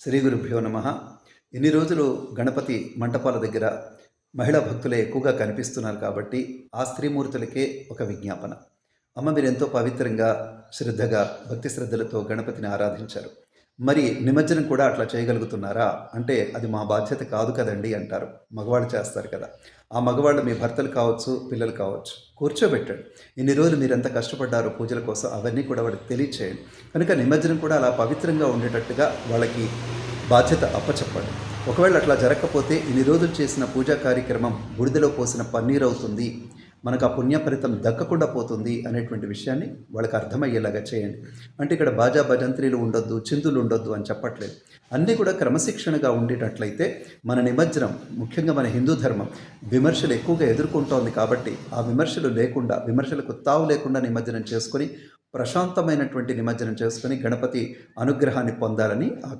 శ్రీ గురుభ్యో నమ. ఇన్ని రోజులు గణపతి మంటపాల దగ్గర మహిళా భక్తులే ఎక్కువగా కనిపిస్తున్నారు కాబట్టి ఆ స్త్రీమూర్తులకే ఒక విజ్ఞాపన. అమ్మ, మీరు ఎంతో పవిత్రంగా, శ్రద్ధగా, భక్తి శ్రద్ధలతో గణపతిని ఆరాధించారు. మరి నిమజ్జనం కూడా అట్లా చేయగలుగుతున్నారా అంటే అది మా బాధ్యత కాదు కదండి అంటారు. మగవాళ్ళు చేస్తారు కదా. ఆ మగవాళ్ళు మీ భర్తలు కావచ్చు, పిల్లలు కావచ్చు, కూర్చోబెట్టండి. ఇన్ని రోజులు మీరు ఎంత కష్టపడ్డారో పూజల కోసం అవన్నీ కూడా వాళ్ళకి తెలియచేయండి. కనుక నిమజ్జనం కూడా అలా పవిత్రంగా ఉండేటట్టుగా వాళ్ళకి బాధ్యత అప్పచెప్పండి. ఒకవేళ అట్లా జరగకపోతే ఇన్ని రోజులు చేసిన పూజా కార్యక్రమం బూడిదలో పోసిన పన్నీర్ అవుతుంది, మనకు ఆ పుణ్యఫలితం దక్కకుండా పోతుంది అనేటువంటి విషయాన్ని వాళ్ళకి అర్థమయ్యేలాగా చేయండి. అంటే ఇక్కడ బాజా భజంత్రీలు ఉండొద్దు, చిందులు ఉండొద్దు అని చెప్పట్లేదు. అన్నీ కూడా క్రమశిక్షణగా ఉండేటట్లయితే మన నిమజ్జనం, ముఖ్యంగా మన హిందూ ధర్మం విమర్శలు ఎక్కువగా ఎదుర్కొంటోంది కాబట్టి ఆ విమర్శలు లేకుండా, విమర్శలకు తావు లేకుండా నిమజ్జనం చేసుకొని ప్రశాంతమైనటువంటి నిమజ్జనం చేసుకొని గణపతి అనుగ్రహాన్ని పొందాలని ఆకాంక్ష.